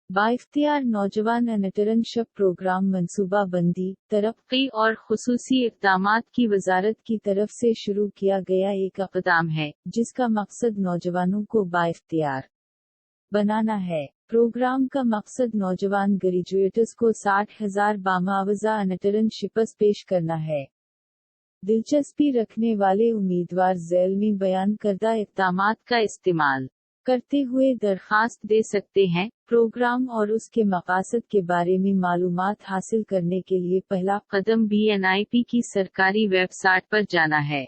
बाइख्तियार नौजवान internship programme मंसूबा बंदी, तरक्की और खुसूसी इक़दामात की वजारत की तरफ से शुरू किया गया एक इक़दाम है, जिसका मकसद नौजवानों को बाइख्तियार बनाना है। प्रोग्राम का मकसद नौजवान ग्रेजुएट्स को 60,000 बामुआवजा इंटर्नशिप्स पेश करना है। दिलचस्पी रखने वाले उम्मीदवार ज़ैल में बयान करदा इक़दामात का इस्तेमाल करते हुए दरखास्त दे सकते हैं। प्रोग्राम और उसके मकासद के बारे में मालूमात हासिल करने के लिए पहला कदम BNIP की सरकारी वेबसाइट पर जाना है।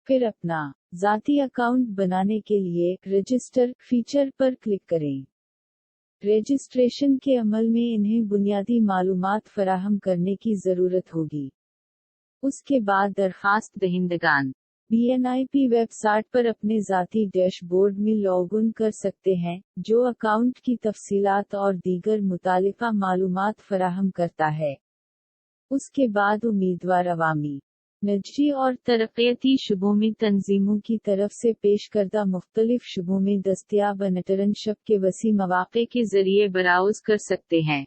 फिर अपना ज़ाती अकाउंट बनाने के लिए रजिस्टर फीचर पर क्लिक करें। रजिस्ट्रेशन के अमल में इन्हें बुनियादी मालूमात फराहम करने की ज़रूरत होगी। उसके बाद दरखास्त दहिंदगान BNIP वेबसाइट पर अपने ज़ाती डैशबोर्ड में लॉग इन कर सकते हैं, जो अकाउंट की तफसीलात और दीगर मुतालिका मालूमात फराहम करता है। उसके बाद उम्मीदवार अवामी, निजी और तरक्याती शुबों में तंजीमों की तरफ से पेश करदा मुख्तलिफ शुबों में दस्तयाब इंटर्नशिप के वसी मौक़े के जरिए ब्राउज़ कर सकते हैं।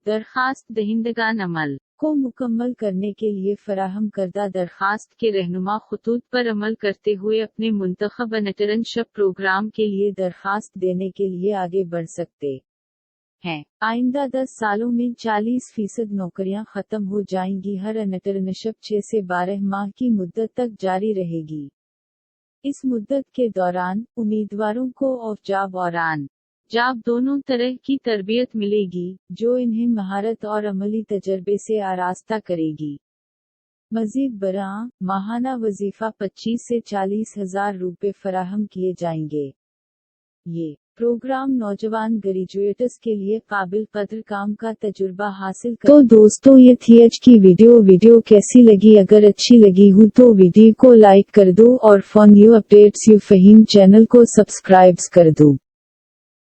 दरखास्त दहिंदगान अमल को मुकम्मल करने के लिए फराहम करदा दरखास्त के रहनुमा खतूत पर अमल करते हुए अपने मुंतखब इंटर्नशिप प्रोग्राम के लिए दरखास्त देने के लिए आगे बढ़ सकते हैं। आइंदा 10 सालों में 40% नौकरियां खत्म हो जाएंगी। हर इंटर्नशिप 6 से 12 माह की मुद्दत तक जारी रहेगी। इस मुद्दत के दौरान उम्मीदवारों को ऑफ जॉब और ऑन जॉब दोनों तरह की तरबियत मिलेगी, जो इन्हें महारत और अमली तजर्बे से आरास्ता करेगी। मजीद बरां माहाना वजीफा 25 से 40,000 रुपए फराहम किए जाएंगे। ये प्रोग्राम नौजवान ग्रेजुएट्स के लिए काबिल कदर काम का तजुर्बा हासिल कर। तो दोस्तों, ये थी आज की वीडियो कैसी लगी? अगर अच्छी लगी हो तो वीडियो को लाइक कर दो और for new updates you Faheem channel को सब्सक्राइब कर दो।